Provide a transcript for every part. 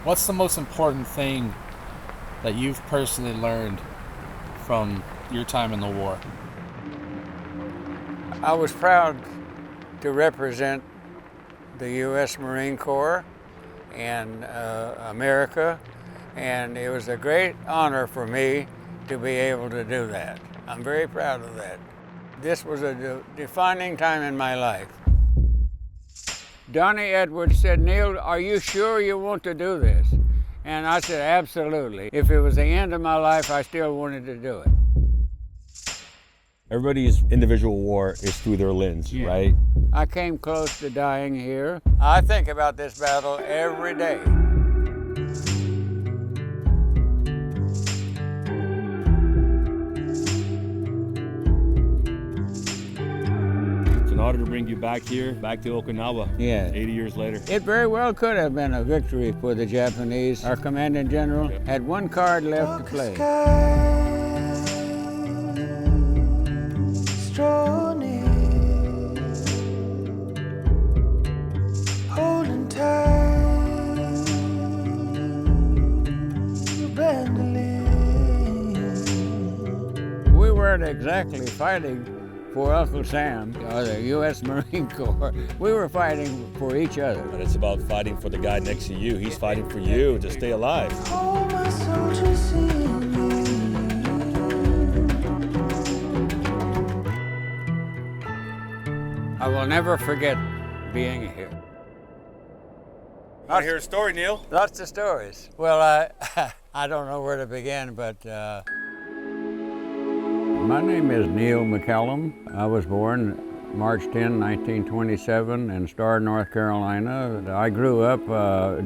What's the most important thing that you've personally learned from your time in the war? I was proud to represent the U.S. Marine Corps and America, and it was a great honor for me to be able to do that. I'm very proud of that. This was a defining time in my life. Donnie Edwards said, "Neal, are you sure you want to do this?" And I said, absolutely. If it was the end of my life, I still wanted to do it. Everybody's individual war is through their lens, right? I came close to dying here. I think about this battle every day. It's an honor to bring you back here, back to Okinawa, Yeah. 80 years later. It very well could have been a victory for the Japanese. Our commanding general had one card left to play. We weren't exactly fighting for Uncle Sam or the U.S. Marine Corps. We were fighting for each other. And it's about fighting for the guy next to you. He's fighting for you to stay alive. I will never forget being here. I want to hear a story, Neal. Lots of stories. Well, I don't know where to begin, but my name is Neal McCallum. I was born March 10, 1927 in Star, North Carolina. I grew up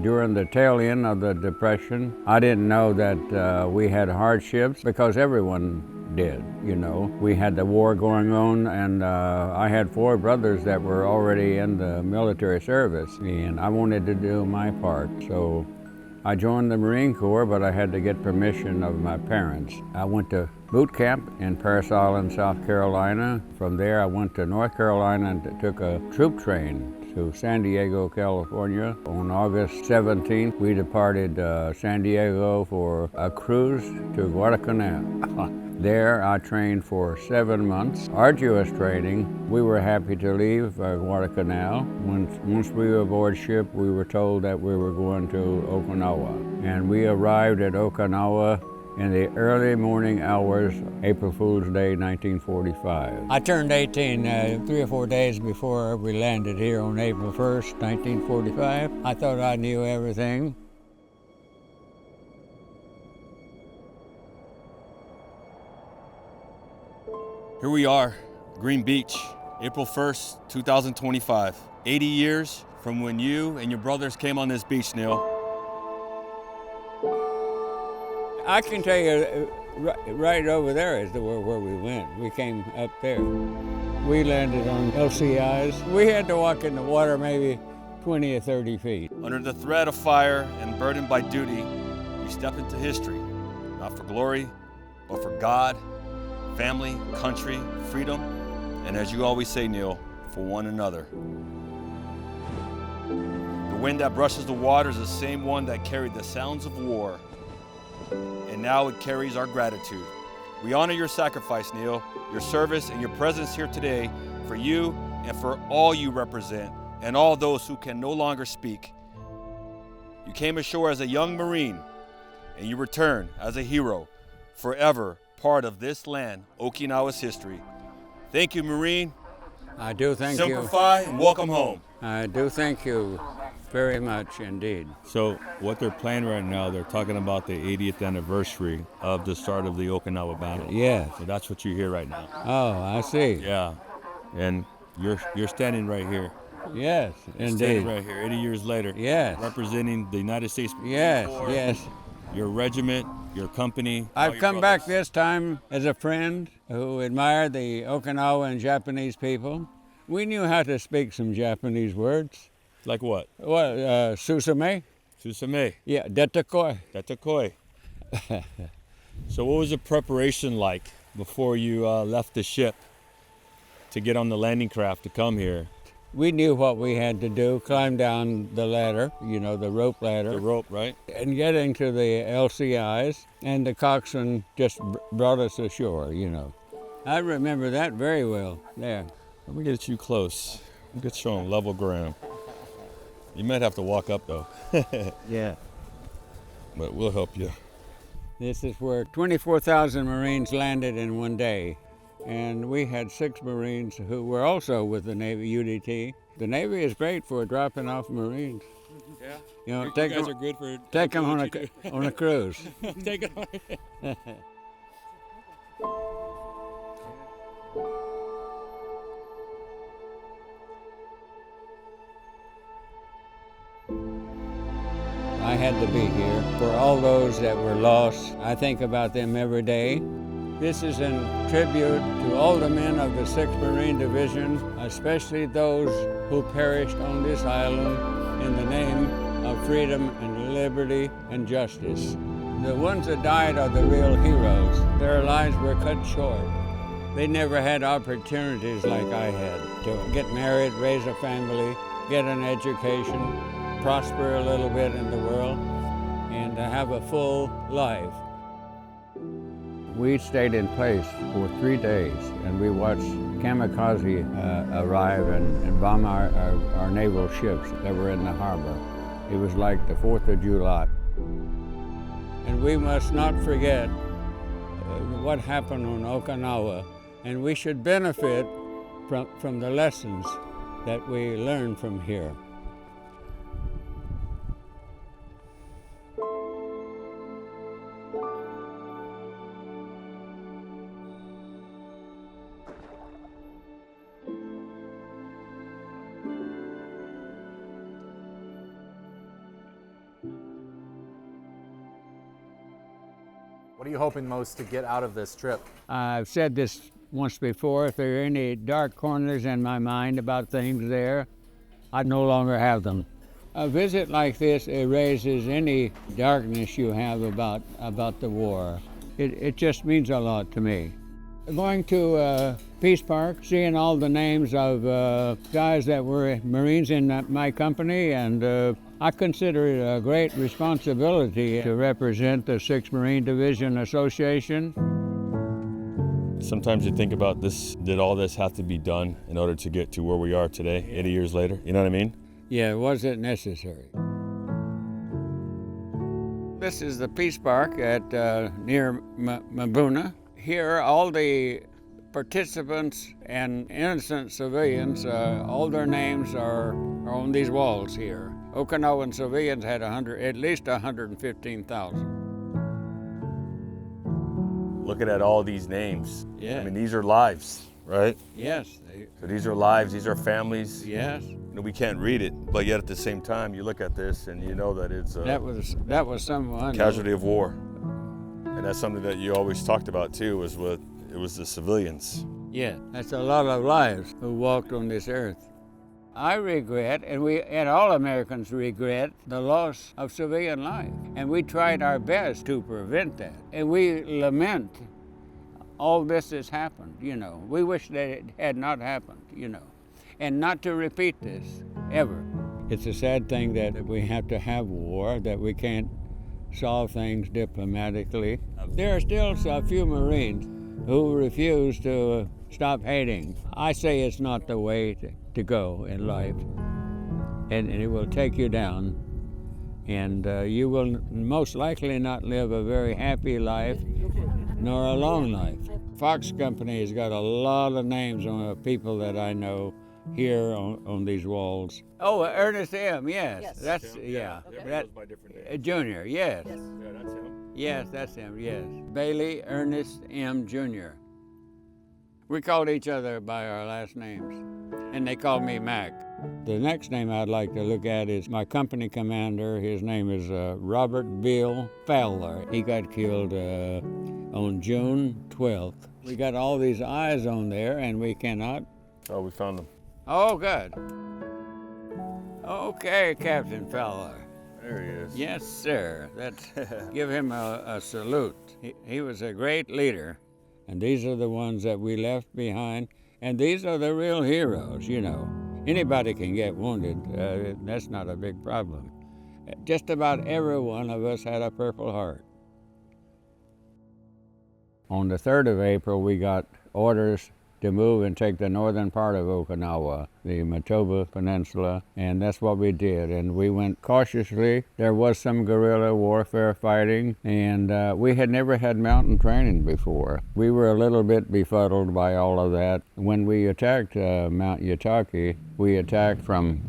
during the tail end of the Depression. I didn't know that we had hardships because everyone did, you know. We had the war going on, and I had 4 brothers that were already in the military service, and I wanted to do my part. So I joined the Marine Corps, but I had to get permission of my parents. I went to boot camp in Parris Island, South Carolina. From there, I went to North Carolina and took a troop train to San Diego, California. On August 17th, we departed San Diego for a cruise to Guadalcanal. There, I trained for 7 months. Arduous training. We were happy to leave Guadalcanal. Once we were aboard ship, we were told that we were going to Okinawa. And we arrived at Okinawa in the early morning hours, April Fool's Day, 1945. I turned 18 3 or 4 days before we landed here on April 1st, 1945. I thought I knew everything. Here we are, Green Beach, April 1st, 2025. 80 years from when you and your brothers came on this beach, Neal. I can tell you, right over there is where we went. We came up there. We landed on LCIs. We had to walk in the water maybe 20 or 30 feet. Under the threat of fire and burdened by duty, you step into history, not for glory, but for God, family, country, freedom, and as you always say, Neal, for one another. The wind that brushes the water is the same one that carried the sounds of war, and now it carries our gratitude. We honor your sacrifice, Neal, your service and your presence here today for you and for all you represent and all those who can no longer speak. You came ashore as a young Marine, and you return as a hero, forever part of this land, Okinawa's history. Thank you, Marine. I do thank you. Semper Fi, and welcome home. I do thank you very much indeed. So what they're playing right now, they're talking about the 80th anniversary of the start of the Okinawa battle. Yes. So that's what you hear right now. Oh, I see. Yeah. And you're standing right here. Yes, indeed. Standing right here, 80 years later. Yes. Representing the United States Marine Yes, Corps, yes. your regiment, your company. all I've your come brothers. back this time as a friend who admired the Okinawa and Japanese people. We knew how to speak some Japanese words. Like what? Well, susame. Susame. Yeah, detakoi. Tatakoi. So what was the preparation like before you left the ship to get on the landing craft to come here? We knew what we had to do, climb down the ladder, the rope ladder. The rope, right? And getting to the LCIs, and the coxswain just brought us ashore, I remember that very well there. Let me get you close. Get you on level ground. You might have to walk up though. Yeah. But we'll help you. This is where 24,000 Marines landed in one day. And we had 6 Marines who were also with the Navy UDT. The Navy is great for dropping off Marines. Yeah. You guys are good for take them on a cruise. Take it on. I had to be here for all those that were lost. I think about them every day. This is in tribute to all the men of the 6th Marine Division, especially those who perished on this island in the name of freedom and liberty and justice. The ones that died are the real heroes. Their lives were cut short. They never had opportunities like I had to get married, raise a family, get an education, prosper a little bit in the world, and to have a full life. We stayed in place for 3 days, and we watched kamikaze arrive and bomb our naval ships that were in the harbor. It was like the 4th of July. And we must not forget what happened on Okinawa, and we should benefit from the lessons that we learned from here. What are you hoping most to get out of this trip? I've said this once before, if there are any dark corners in my mind about things there, I no longer have them. A visit like this erases any darkness you have about the war. It just means a lot to me. Going to Peace Park, seeing all the names of guys that were Marines in my company, and I consider it a great responsibility to represent the 6th Marine Division Association. Sometimes you think about this, did all this have to be done in order to get to where we are today, 80 years later? You know what I mean? Yeah, was it necessary? This is the Peace Park at near Mabuna. Here, all the participants and innocent civilians, all their names are on these walls here. Okinawan civilians had at least 115,000. Looking at all these names. Yeah. I mean, these are lives, right? Yes. So these are lives, these are families. Yes. We can't read it, but yet at the same time, you look at this and you know that it's a that was someone casualty of war. And that's something that you always talked about too, it was the civilians. Yeah, that's a lot of lives who walked on this earth. I regret, and all Americans regret, the loss of civilian life. And we tried our best to prevent that. And we lament all this has happened, We wish that it had not happened, And not to repeat this, ever. It's a sad thing that we have to have war, that we can't solve things diplomatically. There are still a few Marines who refuse to stop hating. I say it's not the way to go in life, and it will take you down, and you will most likely not live a very happy life, nor a long life. Fox Company has got a lot of names on people that I know here on these walls. Oh, Ernest M., yes. That's, yeah. That, by different names. Junior, yes. Yeah, that's him. Yes, that's him, yes. Bailey Ernest M. Jr. We called each other by our last names, and they called me Mac. The next name I'd like to look at is my company commander. His name is Robert Bill Fowler. He got killed on June 12th. We got all these eyes on there, and we cannot. Oh, we found them. Oh, good. Okay, Captain Fowler. There he is. Yes, sir. Give him a salute. He was a great leader, and these are the ones that we left behind, and these are the real heroes, Anybody can get wounded. That's not a big problem. Just about every one of us had a Purple Heart. On the 3rd of April, we got orders to move and take the northern part of Okinawa, the Matoba Peninsula, and that's what we did. And we went cautiously. There was some guerrilla warfare fighting, and we had never had mountain training before. We were a little bit befuddled by all of that. When we attacked Mount Yutaki, we attacked from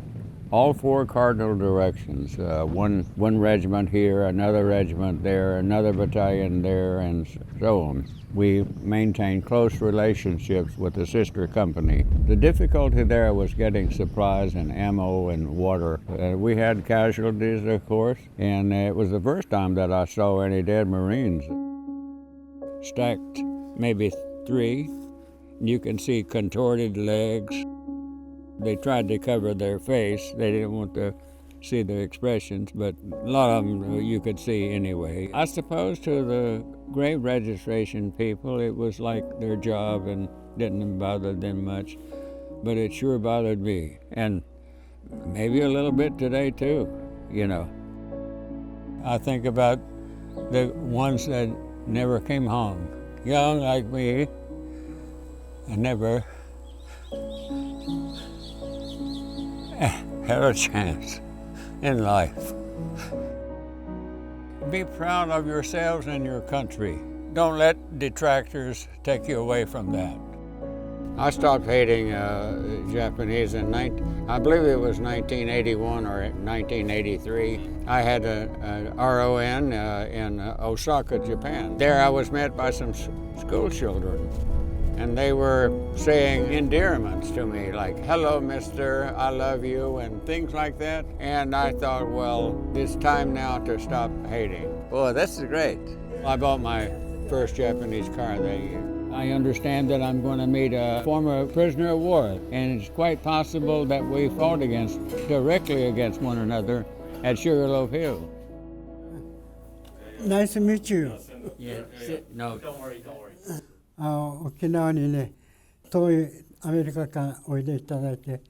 all 4 cardinal directions. One regiment here, another regiment there, another battalion there, and so on. We maintained close relationships with the sister company. The difficulty there was getting supplies and ammo and water. We had casualties, of course, and it was the first time that I saw any dead Marines. Stacked maybe 3. You can see contorted legs. They tried to cover their face. They didn't want to see the expressions, but a lot of them you could see anyway. I suppose to the grave registration people, it was like their job and didn't bother them much, but it sure bothered me, and maybe a little bit today too, you know. I think about the ones that never came home, young like me, and never had a chance in life. Be proud of yourselves and your country. Don't let detractors take you away from that. I stopped hating Japanese in I believe it was 1981 or 1983. I had a RON in Osaka, Japan. There I was met by some school children, and they were saying endearments to me, like, "Hello, mister, I love you," and things like that. And I thought, well, it's time now to stop hating. Boy, this is great. I bought my first Japanese car that year. I understand that I'm going to meet a former prisoner of war, and it's quite possible that we fought directly against one another at Sugarloaf Hill. Nice to meet you. Yeah, no. 沖縄にね、遠いアメリカからおいでいただいて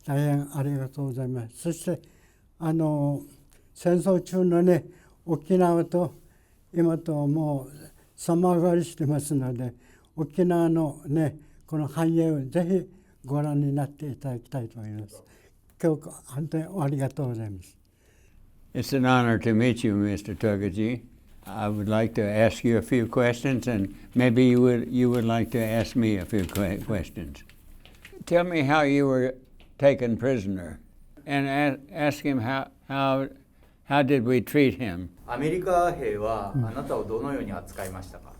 大変ありがとうございます。そして戦争中のね、沖縄と今ともう様変わりしてますので、沖縄のね、この繁栄をぜひご覧になっていただきたいと思います。今日本当にありがとうございます。It's an honor to meet you, Mr. Togaji. I would like to ask you a few questions, and maybe you would like to ask me a few questions. Tell me how you were taken prisoner, and ask him how did we treat him? アメリカ兵はあなたをどのように扱いましたか？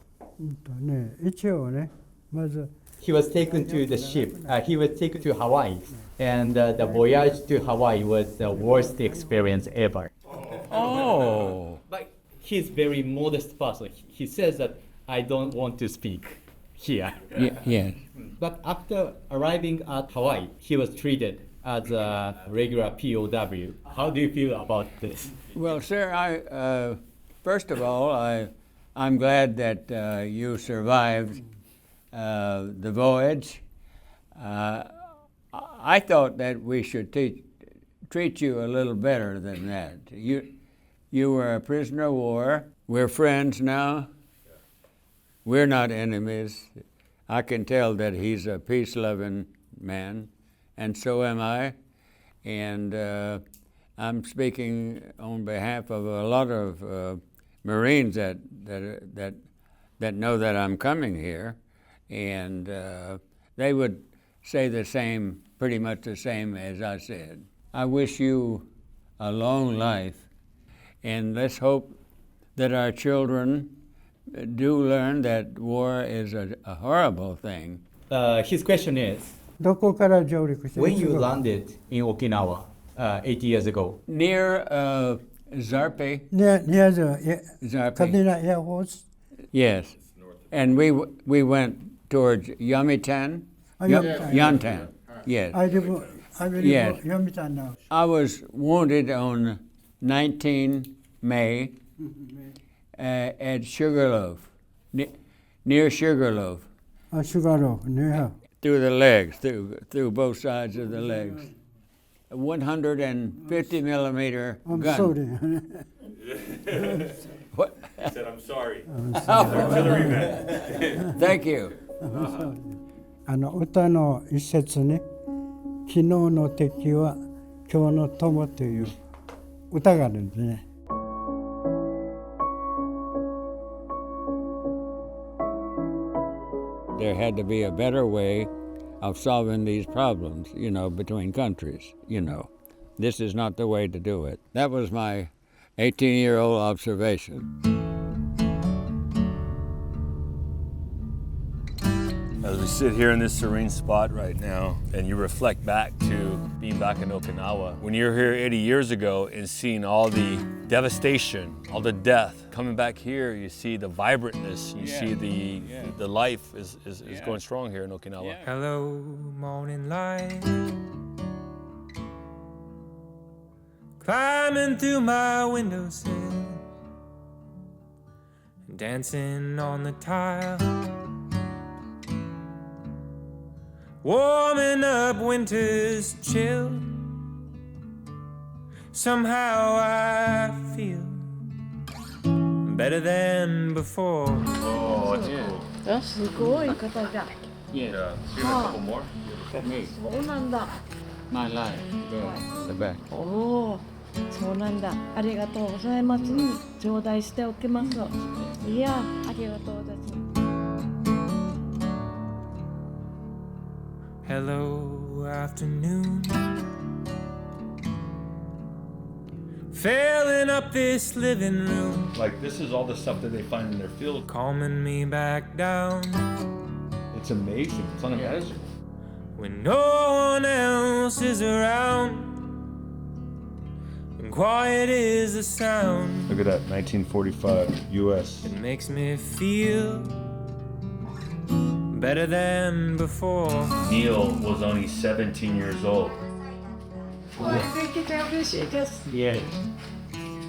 一応ね、まず He was taken to the ship. He was taken to Hawaii, and the voyage to Hawaii was the worst experience ever. Oh. But he's very modest person. He says that I don't want to speak here. Yes. But after arriving at Hawaii, he was treated as a regular POW. How do you feel about this? Well, sir, first of all, I'm glad that you survived the voyage. I thought that we should treat you a little better than that. You were a prisoner of war. We're friends now. We're not enemies. I can tell that he's a peace-loving man, and so am I. And I'm speaking on behalf of a lot of Marines that know that I'm coming here, and they would say the same, pretty much the same as I said. I wish you a long life, and let's hope that our children do learn that war is a horrible thing. His question is, どこから上陸して when you landed in Okinawa 8 years ago, Near Zarpe. near the Zarpe. Kadena Air Force. Yes, and we went towards Yamitan. Yamitan. Yantan. Yes. I live Yes. Yomitan now. I was wounded on 19 May at Sugarloaf, near Sugarloaf. Sugarloaf, near. through the legs, through both sides of the legs. A 150 millimeter I'm gun. sorry. What? He said, I'm sorry. Thank you. 歌の一節に「昨日の敵は今日の友」という歌があるんですね。There had to be a better way of solving these problems, between countries, This is not the way to do it. That was my 18-year-old observation. As we sit here in this serene spot right now, and you reflect back to being back in Okinawa, when you were here 80 years ago and seeing all the devastation, all the death, coming back here, you see the vibrantness, you see the life is going strong here in Okinawa. Hello, morning light. Climbing through my windowsill, dancing on the tile, warming up winter's chill. Somehow I feel better than before. Oh, that's cool. あ、すごい方じゃん。 Yeah. See a couple more? Me, そうなんだ。 my life. The back. おお、そうなんだ。ありがとうございます。頂戴しておきます。いや、ありがとうございます。 Hello, afternoon. Filling up this living room, Like, this is all the stuff that they find in their field. calming me back down. It's amazing. It's unimaginable. When no one else is around, and quiet is the sound. Look at that, 1945 U.S. It makes me feel better than before. Neal was only 17 years old. お会いできて嬉しいです。 Yes.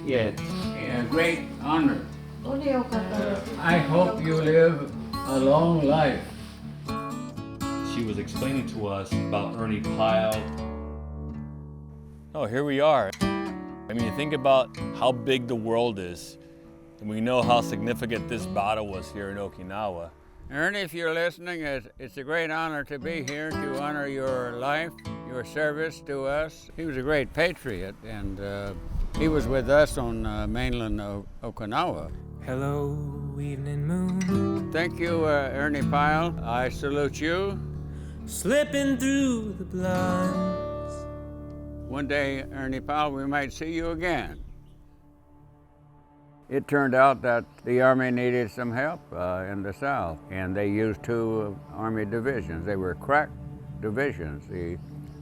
Yes. A great honor. 本当によかったです。 I hope you live a long life. She was explaining to us about Ernie Pyle. Oh, here we are. I mean, think about how big the world is, and we know how significant this battle was here in Okinawa. Ernie, if you're listening, it's a great honor to be here to honor your life, your service to us. He was a great patriot, and he was with us on mainland Okinawa. Hello, evening moon, Thank you, Ernie Pyle. I salute you. slipping through the blinds. One day, Ernie Pyle, we might see you again. It turned out that the Army needed some help in the South, and they used two Army divisions. They were crack divisions, the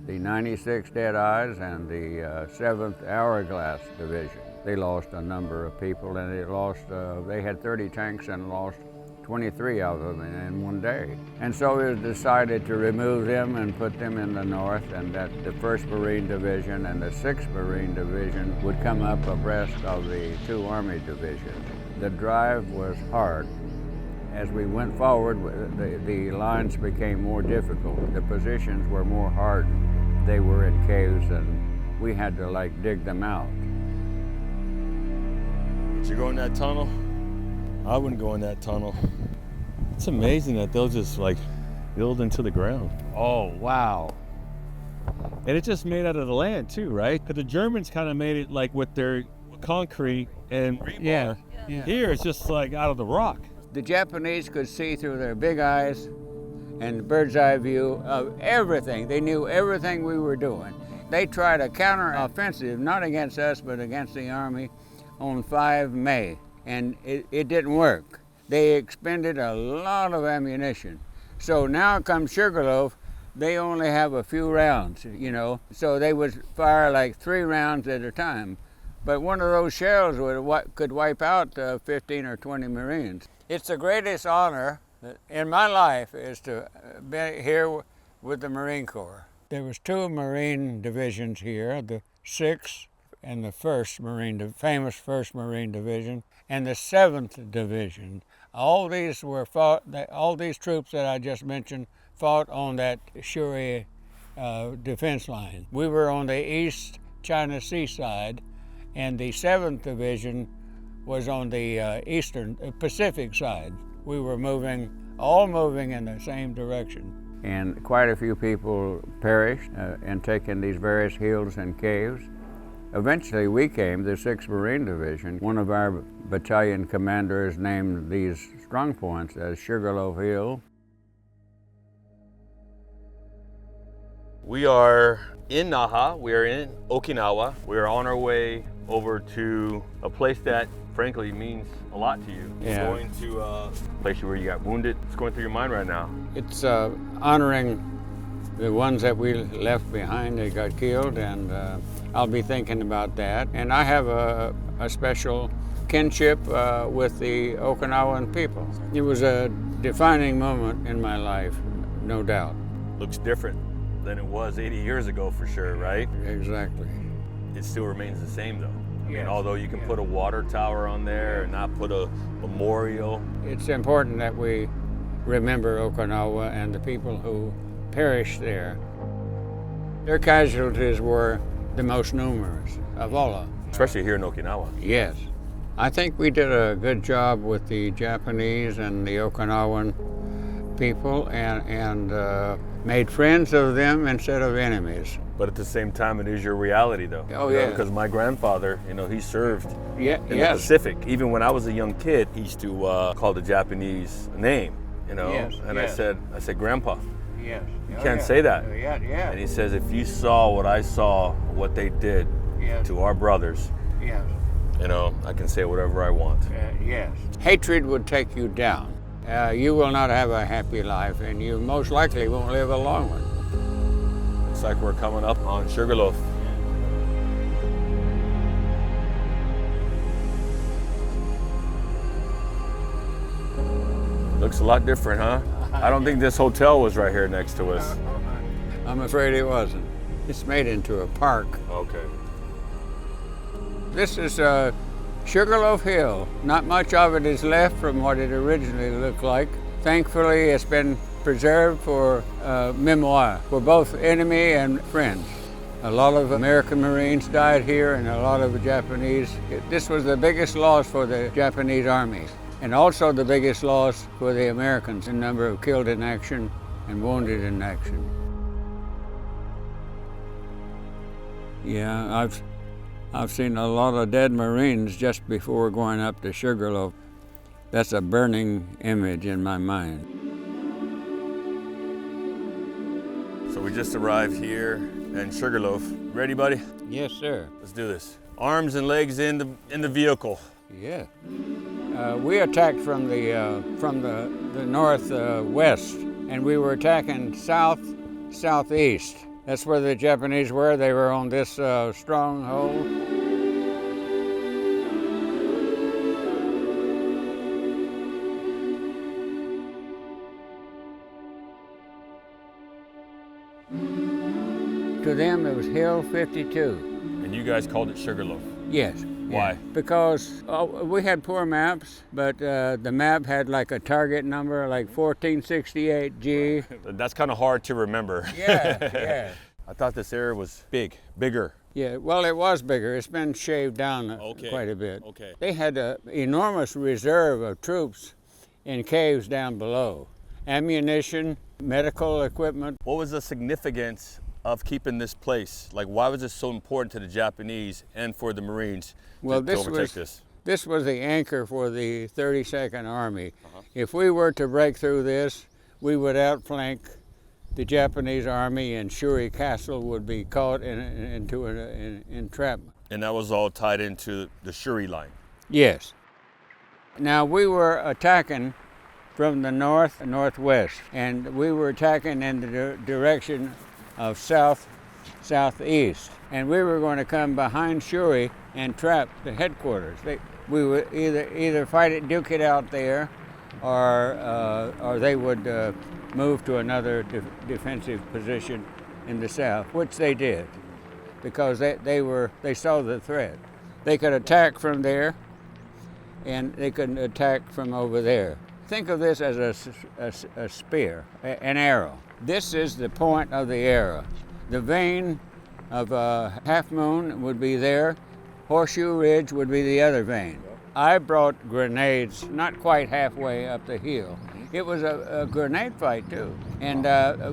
96 Deadeyes and the 7th Hourglass Division. They lost a number of people, and they had 30 tanks and lost 23 of them in one day. And so it was decided to remove them and put them in the north, and that the 1st Marine Division and the 6th Marine Division would come up abreast of the two Army divisions. The drive was hard. As we went forward, the lines became more difficult. The positions were more hardened. They were in caves, and we had to dig them out. Did you go in that tunnel? I wouldn't go in that tunnel. It's amazing that they'll just build into the ground. Oh, wow. And it's just made out of the land too, right? Because the Germans kind of made it with their concrete and rebar. Yeah. Here it's just out of the rock. The Japanese could see through their big eyes and bird's eye view of everything. They knew everything we were doing. They tried a counter-offensive, not against us, but against the Army on 5 May. And it didn't work. They expended a lot of ammunition. So now comes Sugarloaf, they only have a few rounds, So they would fire 3 rounds at a time. But one of those shells could wipe out 15 or 20 Marines. It's the greatest honor in my life is to be here with the Marine Corps. There was 2 Marine divisions here, the 6th and the 1st Marine, famous 1st Marine Division, and the 7th Division. All these troops that I just mentioned fought on that Shuri defense line. We were on the East China Sea side, and the 7th Division was on the Eastern Pacific side. We were all moving in the same direction. And quite a few people perished and taken these various hills and caves. Eventually we came, the 6th Marine Division. One of our battalion commanders named these strong points as Sugarloaf Hill. We are in Naha, we are in Okinawa. We are on our way over to a place that frankly means a lot to you. Yeah. Going to a place where you got wounded. What's going through your mind right now? It's honoring the ones that we left behind that got killed, and I'll be thinking about that. And I have a special kinship with the Okinawan people. It was a defining moment in my life, no doubt. Looks different than it was 80 years ago for sure, right? Exactly. It still remains the same though. I mean, Yes. although you can put a water tower on there and not put a memorial. It's important that we remember Okinawa and the people who perished there. Their casualties were the most numerous of all of them. Especially here in Okinawa. Yes. I think we did a good job with the Japanese and the Okinawan people and made friends of them instead of enemies. But at the same time, it is your reality though. Oh, You know, yeah. because my grandfather, he served Yeah, in the yes. Pacific. Even when I was a young kid, he used to call the Japanese name, Yes, and yes. I said, Grandpa, Yes. you can't say that. Yeah. And he says, if you saw what I saw, what they did Yes. to our brothers, Yes. I can say whatever I want. Yes. Hatred would take you down. You will not have a happy life, and you most likely won't live a long one. Looks like we're coming up on Sugarloaf. Looks a lot different, huh? I don't think this hotel was right here next to us. I'm afraid it wasn't. It's made into a park. Okay. This is Sugarloaf Hill. Not much of it is left from what it originally looked like. Thankfully, it's been preserved for memoir for both enemy and friends. A lot of American Marines died here and a lot of Japanese. This was the biggest loss for the Japanese Army and also the biggest loss for the Americans in number of killed in action and wounded in action. Yeah, I've seen a lot of dead Marines just before going up to Sugarloaf. That's a burning image in my mind. So we just arrived here in Sugarloaf. Ready, buddy? Yes, sir. Let's do this. Arms and legs in the vehicle. Yeah. We attacked from the northwest, and we were attacking southeast. That's where the Japanese were. They were on this stronghold. To them, it was Hill 52. And you guys called it Sugarloaf. Yes. Why? Yeah. Because we had poor maps, but the map had like a target number, like 1468G. That's kind of hard to remember. Yeah. I thought this area was bigger. Yeah, well, it was bigger. It's been shaved down quite a bit. Okay. They had an enormous reserve of troops in caves down below. Ammunition, medical equipment. What was the significance of keeping this place? Like, why was this so important to the Japanese and for the Marines Well, to overtake this? This was the anchor for the 32nd Army. If we were to break through this, we would outflank the Japanese Army, and Shuri Castle would be caught into an entrapment. And that was all tied into the Shuri line. Yes. Now, we were attacking from the north and northwest, and we were attacking in the direction of southeast, and we were going to come behind Shuri and trap the headquarters. We would either fight it, duke it out there, or they would move to another defensive position in the south, which they did, because they saw the threat. They could attack from there, and they could attack from over there. Think of this as a spear, an arrow. This is the point of the arrow. The vein of Half Moon would be there. Horseshoe Ridge would be the other vein. I brought grenades not quite halfway up the hill. It was a grenade fight too. And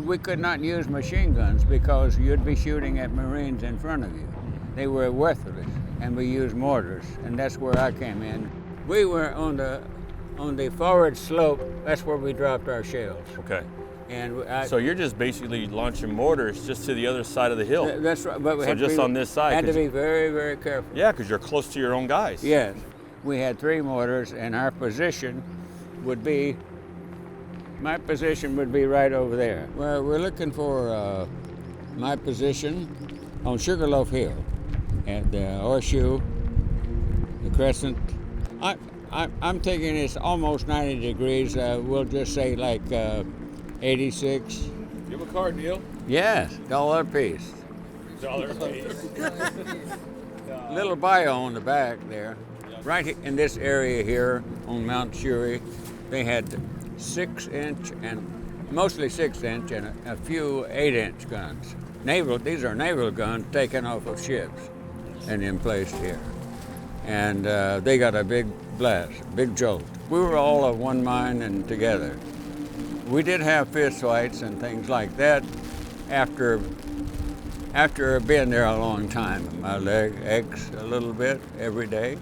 we could not use machine guns because you'd be shooting at Marines in front of you. They were worthless, and we used mortars, and that's where I came in. We were on the forward slope. That's where we dropped our shells. Okay. And So you're just basically launching mortars just to the other side of the hill. that's right. But we So had to just be, on this side, Had to 'cause be very, very careful. Yeah, because you're close to your own guys. Yes, we had 3 mortars, and our position would be. My position would be right over there. Well, we're looking for my position on Sugarloaf Hill, at the Horseshoe, the Crescent. I'm thinking it's almost 90 degrees. We'll just say like 86. Give a card, Neal. Yes, $1 piece. $1 piece. Little bio on the back there. Right in this area here on Mount Shuri, they had 6-inch and mostly 6-inch and a few 8-inch guns. These are naval guns taken off of ships and then placed here. And they got a big blast, big jolt. We were all of one mind and together. We did have fist fights and things like that after being there a long time. My leg aches a little bit every day,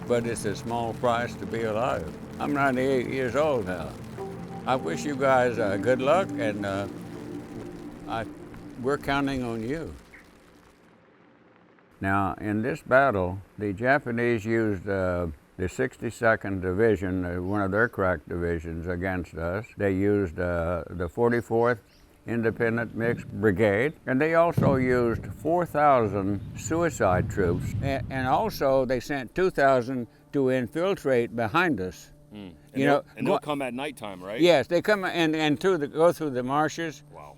but it's a small price to be alive. I'm 98 years old now. I wish you guys good luck, and we're counting on you. Now, in this battle, the Japanese used the 62nd Division, one of their crack divisions, against us. They used the 44th Independent Mixed Brigade, and they also used 4,000 suicide troops, and also they sent 2,000 to infiltrate behind us. And You know, they'll come at nighttime, right? Yes, they come and go through the marshes. Wow.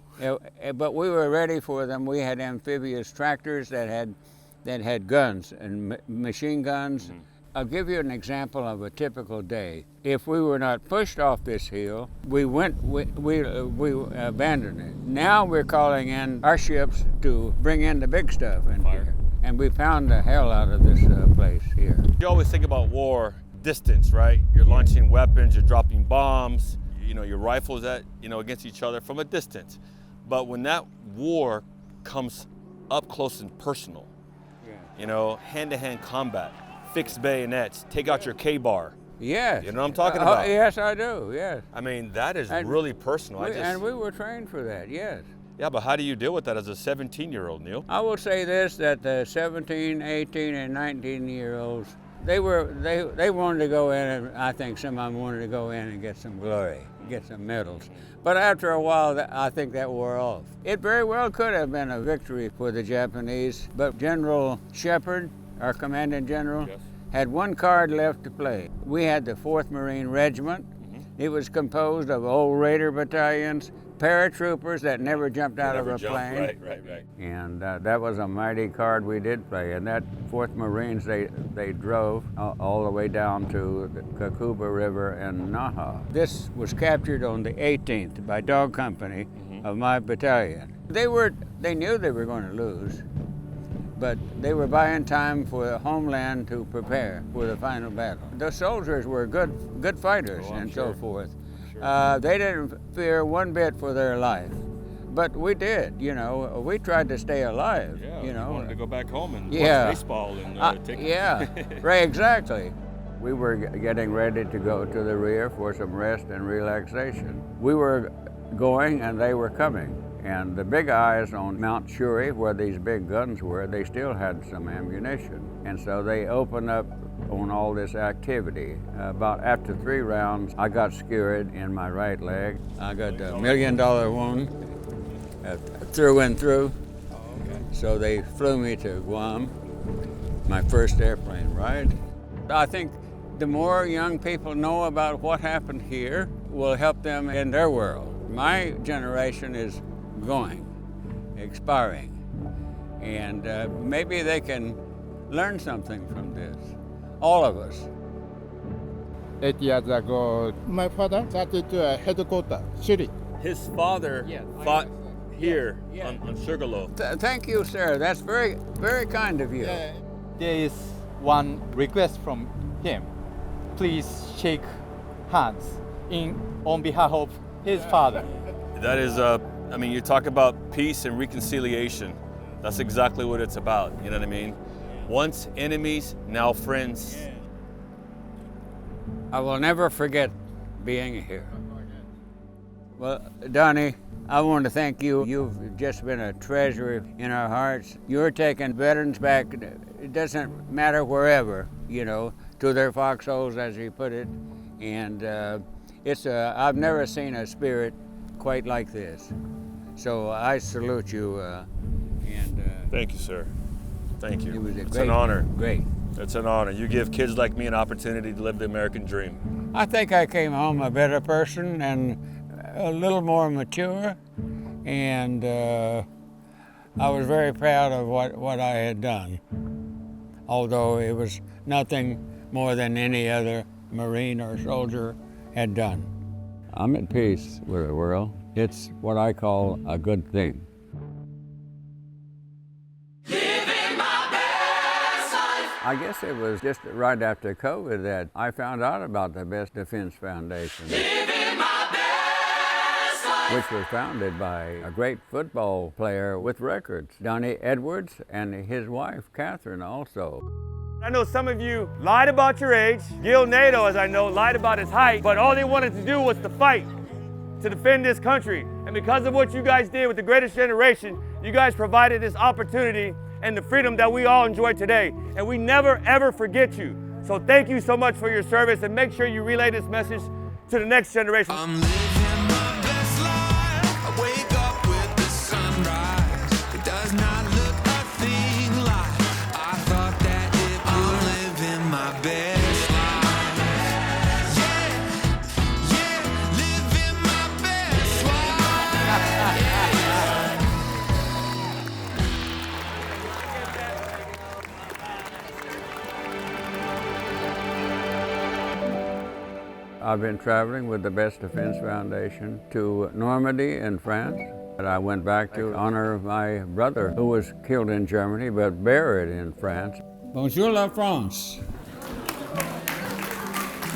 But we were ready for them. We had amphibious tractors that had guns and machine guns. I'll give you an example of a typical day. If we were not pushed off this hill, we abandoned it. Now we're calling in our ships to bring in the big stuff in here. And we pound the hell out of this place here. You always think about war distance, right? You're launching weapons, you're dropping bombs, your rifles against each other from a distance. But when that war comes up close and personal, hand-to-hand combat, fixed bayonets, take out your K-bar. Yes. You know what I'm talking about? Yes, I do, yes. I mean, that is really personal. And we were trained for that, yes. Yeah, but how do you deal with that as a 17-year-old, Neal? I will say this, that the 17, 18, and 19-year-olds, they wanted to go in, and I think some of them wanted to go in and get some glory, get some medals. But after a while, I think that wore off. It very well could have been a victory for the Japanese, but General Shepard, our commanding general, had one card left to play. We had the 4th Marine Regiment. It was composed of old Raider battalions, paratroopers that never jumped out of a plane. Right. And that was a mighty card we did play. And that 4th Marines, they drove all the way down to the Kakuba River and Naha. This was captured on the 18th by Dog Company of my battalion. They knew they were going to lose, but they were buying time for the homeland to prepare for the final battle. The soldiers were good fighters so forth. They didn't fear one bit for their life, but we did. We tried to stay alive. Yeah, you wanted to go back home and watch baseball and take. Yeah, right, exactly. We were getting ready to go to the rear for some rest and relaxation. We were going, and they were coming. And the big eyes on Mount Shuri, where these big guns were, they still had some ammunition. And so they opened up on all this activity. About after 3 rounds, I got skewered in my right leg. I got a $1 million wound through and through. So they flew me to Guam, my first airplane ride. I think the more young people know about what happened here will help them in their world. My generation is going, expiring, and maybe they can learn something from this, all of us. 8 years ago, my father started to headquarters, Shuri. his father Yes, fought I- here yeah. on Sugarloaf. Thank you, sir. That's very, very kind of you. There is one request from him. Please shake hands on behalf of his father. That is, I mean, you talk about peace and reconciliation. That's exactly what it's about, you know what I mean? Once enemies, now friends. I will never forget being here. Well, Donnie, I want to thank you. You've just been a treasure in our hearts. You're taking veterans back, it doesn't matter wherever, you know, to their foxholes, as you put it. And I've never seen a spirit quite like this. So I salute you. Thank you, sir. Thank you. It was It's an honor. Great. It's an honor. You give kids like me an opportunity to live the American dream. I think I came home a better person and a little more mature, and I was very proud of what I had done, although it was nothing more than any other Marine or soldier had done. I'm at peace with the world. It's what I call a good thing. I guess it was just right after COVID that I found out about the Best Defense Foundation, which was founded by a great football player with records, Donnie Edwards, and his wife, Catherine, also. I know some of you lied about your age. Gil Nato, as I know, lied about his height, but all they wanted to do was to fight, to defend this country. And because of what you guys did with the greatest generation, you guys provided this opportunity and the freedom that we all enjoy today. And we never, ever forget you. So thank you so much for your service, and make sure you relay this message to the next generation. I'm living my best life. I wake up with the sunrise. It does not look a thing like I thought that it would. I'm living my best life. Yeah, yeah, living my best life. I've been traveling with the Best Defense Foundation to Normandy in France. And I went back to honor my brother who was killed in Germany but buried in France. Bonjour la France.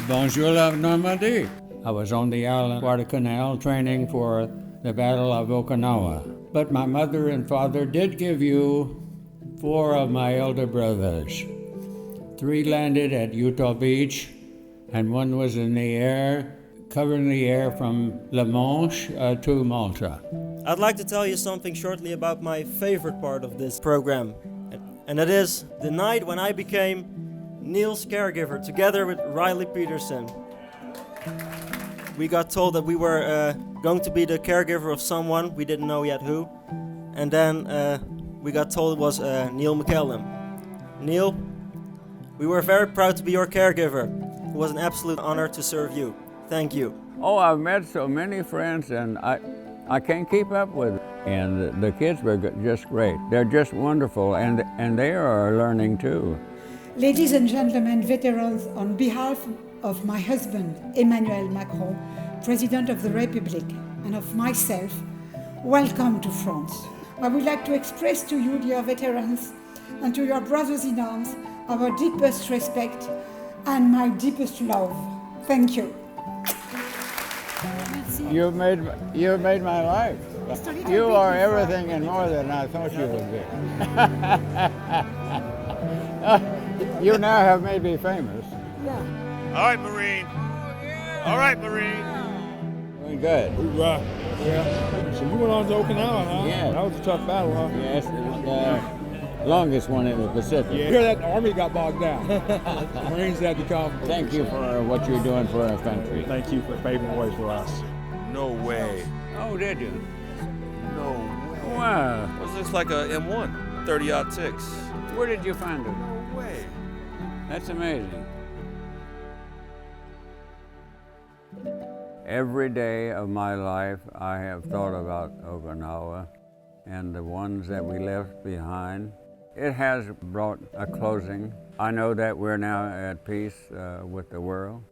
Bonjour la Normandie. I was on the island Guadalcanal training for the Battle of Okinawa. But my mother and father did give you 4 of my elder brothers. 3 landed at Utah Beach, and 1 was in the air, covering the air from La Manche to Malta. I'd like to tell you something shortly about my favorite part of this program, and that is the night when I became Neal's caregiver together with Riley Peterson. We got told that we were going to be the caregiver of someone, we didn't know yet who, and then we got told it was Neal McCallum. Neal, we were very proud to be your caregiver. It was an absolute honor to serve you. Thank you. Oh, I've met so many friends, and I can't keep up with it. And the kids were just great. They're just wonderful, and they are learning too. Ladies and gentlemen, veterans, on behalf of my husband, Emmanuel Macron, President of the Republic, and of myself, welcome to France. I would like to express to you, dear veterans, and to your brothers in arms, our deepest respect and my deepest love. Thank you. You've made my life. You are everything and more than I thought you would be. You now have made me famous. Yeah. All right, Marine. All right, Marine. Doing good. Right. Yeah. So you went on to Okinawa, huh? Yeah. That was a tough battle, huh? Yes, it was the longest one in the Pacific. Yeah. Here that the Army got bogged down. The Marines had to come. Thank you for what you're doing for our country. Thank you for paving the way for us. No way. Oh, did you? No way. Wow. This looks like a M1, 30-06. Where did you find it? No way. That's amazing. Every day of my life, I have thought about Okinawa and the ones that we left behind. It has brought a closing. I know that we're now at peace with the world.